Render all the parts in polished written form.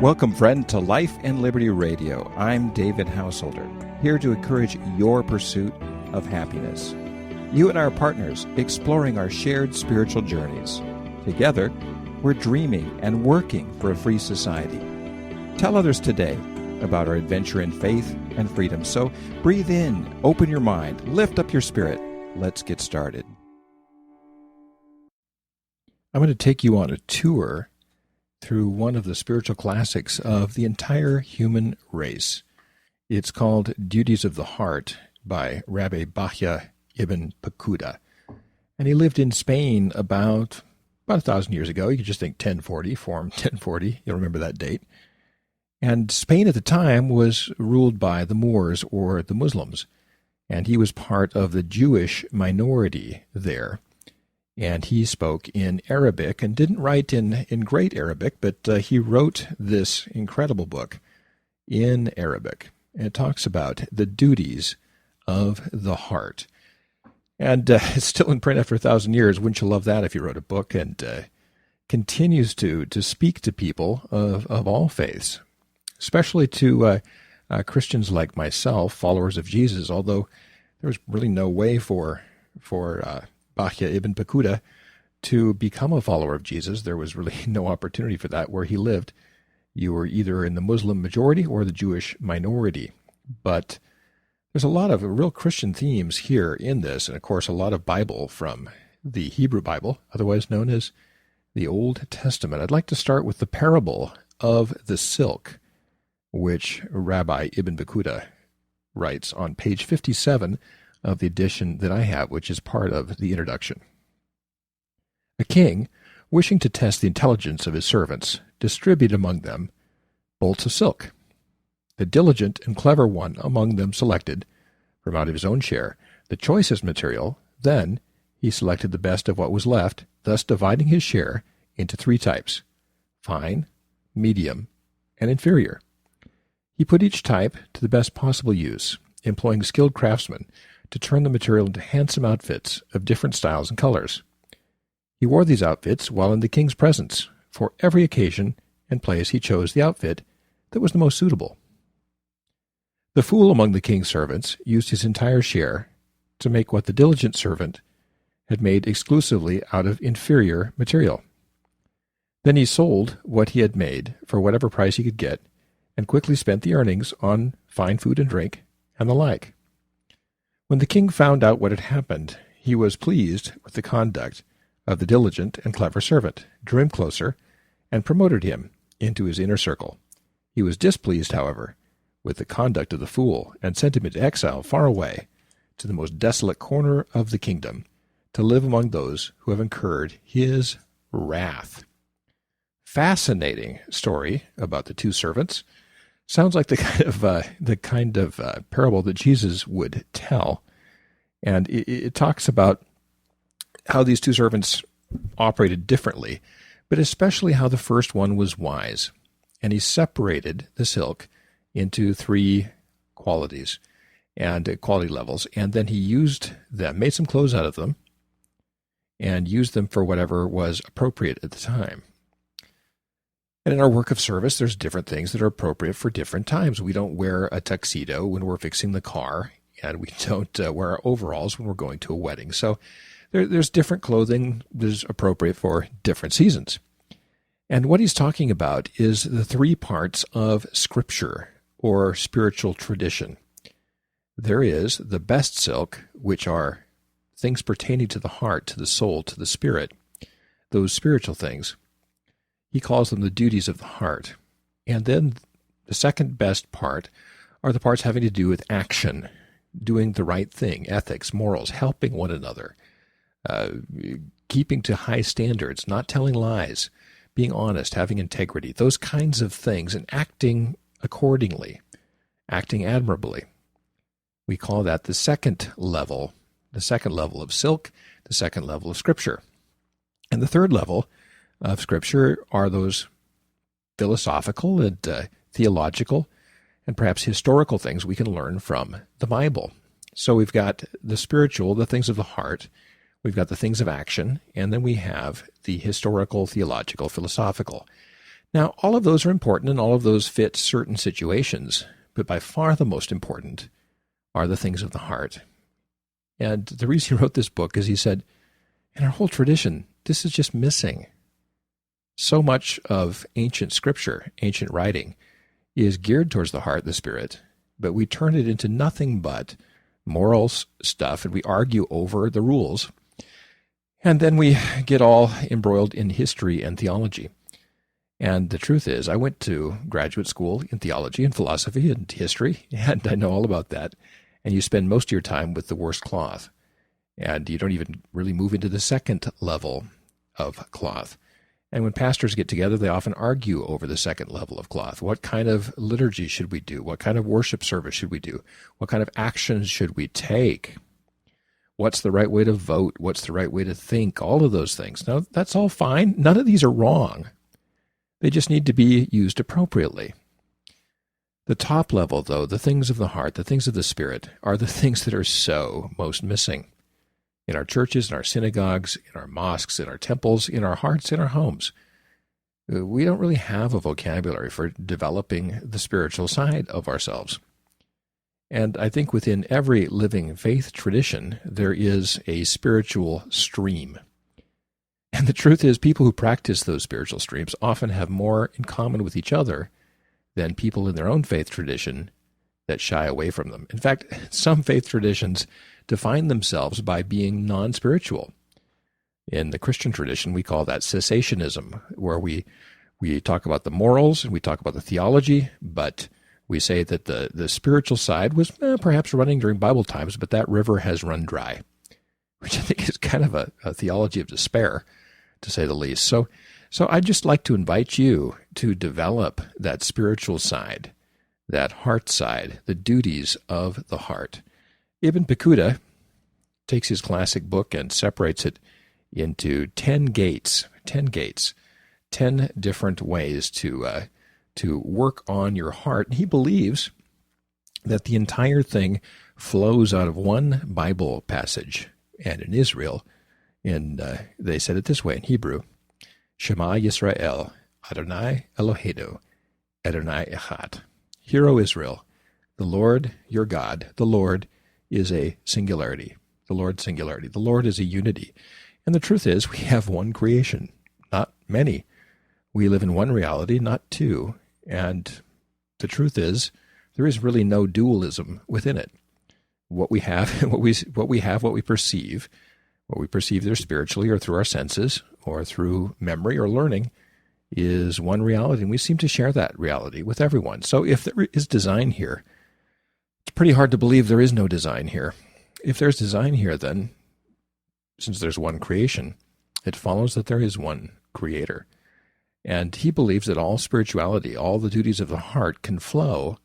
Welcome, friend, to Life and Liberty Radio. I'm David Householder, here to encourage your pursuit of happiness. You and I are partners, exploring our shared spiritual journeys. Together, we're dreaming and working for a free society. Tell others today about our adventure in faith and freedom. So breathe in, open your mind, lift up your spirit. Let's get started. I'm going to take you on a tour through one of the spiritual classics of the entire human race. It's called Duties of the Heart by Rabbi Bachya ibn Paquda. And he lived in Spain about 1,000 years ago. You could just think 1040, form 1040. You'll remember that date. And Spain at the time was ruled by the Moors, or the Muslims. And he was part of the Jewish minority there. And he spoke in Arabic and didn't write in great Arabic, but he wrote this incredible book in Arabic. And it talks about the duties of the heart. And it's still in print after 1,000 years. Wouldn't you love that if you wrote a book? And continues to speak to people of all faiths, especially to Christians like myself, followers of Jesus, although there was really no way for Bachya ibn Paquda to become a follower of Jesus. There was really no opportunity for that where he lived. You were either in the Muslim majority or the Jewish minority. But there's a lot of real Christian themes here in this, and of course a lot of Bible from the Hebrew Bible, otherwise known as the Old Testament. I'd like to start with the parable of the silk, which Rabbi Ibn Paquda writes on page 57 of the edition that I have, which is part of the introduction. A king, wishing to test the intelligence of his servants, distributed among them bolts of silk. The diligent and clever one among them selected, from out of his own share, the choicest material. Then he selected the best of what was left, thus dividing his share into 3 types: fine, medium, and inferior. He put each type to the best possible use, employing skilled craftsmen to turn the material into handsome outfits of different styles and colors. He wore these outfits while in the king's presence. For every occasion and place he chose the outfit that was the most suitable. The fool among the king's servants used his entire share to make what the diligent servant had made exclusively out of inferior material. Then he sold what he had made for whatever price he could get, and quickly spent the earnings on fine food and drink and the like. When the king found out what had happened, he was pleased with the conduct of the diligent and clever servant, drew him closer, and promoted him into his inner circle. He was displeased, however, with the conduct of the fool, and sent him into exile far away to the most desolate corner of the kingdom, to live among those who have incurred his wrath. Fascinating story about the 2 servants. Sounds like the kind of parable that Jesus would tell. And it talks about how these 2 servants operated differently, but especially how the first one was wise. And he separated the silk into 3 qualities and quality levels, and then he used them, made some clothes out of them, and used them for whatever was appropriate at the time. And in our work of service, there's different things that are appropriate for different times. We don't wear a tuxedo when we're fixing the car, and we don't wear our overalls when we're going to a wedding. So there's different clothing that is appropriate for different seasons. And what he's talking about is the 3 parts of Scripture, or spiritual tradition. There is the best silk, which are things pertaining to the heart, to the soul, to the spirit, those spiritual things. He calls them the duties of the heart. And then the second best part are the parts having to do with action, doing the right thing, ethics, morals, helping one another, keeping to high standards, not telling lies, being honest, having integrity, those kinds of things, and acting accordingly, acting admirably. We call that the second level of silk, the second level of Scripture. And the third level of Scripture are those philosophical and theological and perhaps historical things we can learn from the Bible. So we've got the spiritual, the things of the heart, we've got the things of action, and then we have the historical, theological, philosophical. Now, all of those are important, and all of those fit certain situations, but by far the most important are the things of the heart. And the reason he wrote this book is he said, in our whole tradition, this is just missing. So much of ancient scripture, ancient writing, is geared towards the heart, the spirit, but we turn it into nothing but moral stuff, and we argue over the rules. And then we get all embroiled in history and theology. And the truth is, I went to graduate school in theology and philosophy and history, and I know all about that. And you spend most of your time with the worst cloth. And you don't even really move into the second level of cloth. And when pastors get together, they often argue over the second level of cloth. What kind of liturgy should we do? What kind of worship service should we do? What kind of actions should we take? What's the right way to vote? What's the right way to think? All of those things. Now, that's all fine. None of these are wrong. They just need to be used appropriately. The top level, though, the things of the heart, the things of the spirit, are the things that are so most missing. In our churches, in our synagogues, in our mosques, in our temples, in our hearts, in our homes. We don't really have a vocabulary for developing the spiritual side of ourselves. And I think within every living faith tradition, there is a spiritual stream. And the truth is, people who practice those spiritual streams often have more in common with each other than people in their own faith tradition that shy away from them. In fact, some faith traditions define themselves by being non-spiritual. In the Christian tradition, we call that cessationism, where we talk about the morals and we talk about the theology, but we say that the spiritual side was perhaps running during Bible times, but that river has run dry, which I think is kind of a theology of despair, to say the least. So I'd just like to invite you to develop that spiritual side, that heart side, the duties of the heart. Ibn Paquda takes his classic book and separates it into 10 gates, 10 different ways to work on your heart. He believes that the entire thing flows out of one Bible passage. And in Israel, they said it this way in Hebrew, Shema Yisrael, Adonai Eloheinu, Adonai Echad. Hear, O Israel, the Lord your God, the Lord is a singularity. The Lord singularity. The Lord is a unity. And the truth is, we have one creation, not many. We live in one reality, not two. And the truth is, there is really no dualism within it. What we have, what we perceive either spiritually or through our senses or through memory or learning, is one reality, and we seem to share that reality with everyone. So if there is design here, it's pretty hard to believe there is no design here. If there's design here, then, since there's one creation, it follows that there is one creator. And he believes that all spirituality, all the duties of the heart can flow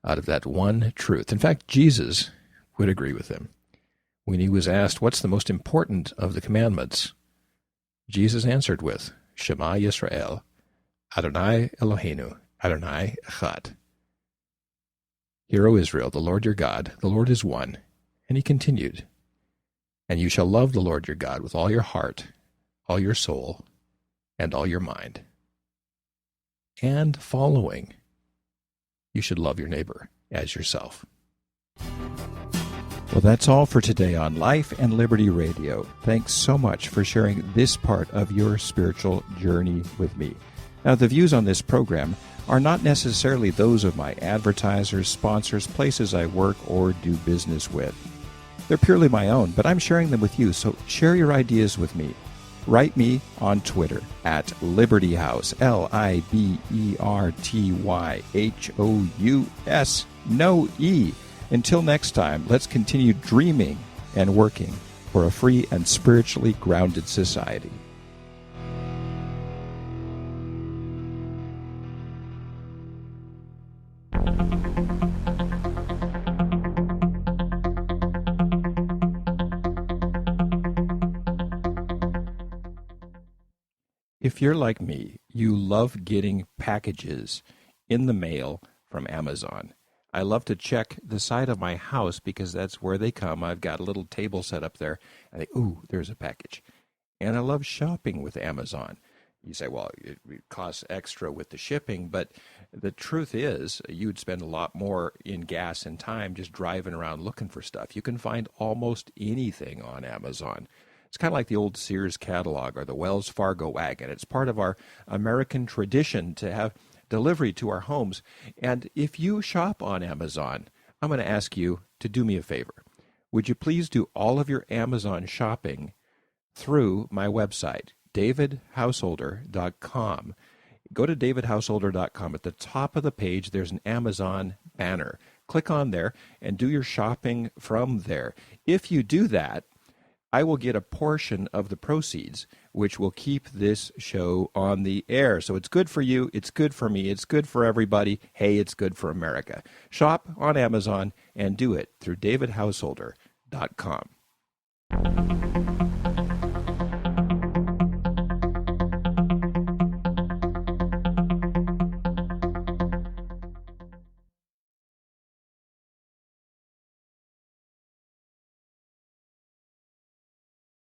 out of that one truth. In fact, Jesus would agree with him. When he was asked, what's the most important of the commandments? Jesus answered with, Shema Yisrael, Adonai Eloheinu, Adonai Echad. Hear, O Israel, the Lord your God, the Lord is one. And he continued, and you shall love the Lord your God with all your heart, all your soul, and all your mind. And following, you should love your neighbor as yourself. Well, that's all for today on Life and Liberty Radio. Thanks so much for sharing this part of your spiritual journey with me. Now, the views on this program are not necessarily those of my advertisers, sponsors, places I work, or do business with. They're purely my own, but I'm sharing them with you, so share your ideas with me. Write me on Twitter at Liberty House, LIBERTYHOUS, no E. Until next time, let's continue dreaming and working for a free and spiritually grounded society. If you're like me, you love getting packages in the mail from Amazon. I love to check the side of my house because that's where they come. I've got a little table set up there. I think, ooh, there's a package. And I love shopping with Amazon. You say, well, it costs extra with the shipping, but the truth is you'd spend a lot more in gas and time just driving around looking for stuff. You can find almost anything on Amazon. It's kind of like the old Sears catalog or the Wells Fargo wagon. It's part of our American tradition to have delivery to our homes. And if you shop on Amazon, I'm going to ask you to do me a favor. Would you please do all of your Amazon shopping through my website, davidhouseholder.com. Go to davidhouseholder.com. At the top of the page, there's an Amazon banner. Click on there and do your shopping from there. If you do that, I will get a portion of the proceeds, which will keep this show on the air. So it's good for you, it's good for me, it's good for everybody. Hey, it's good for America. Shop on Amazon and do it through davidhouseholder.com.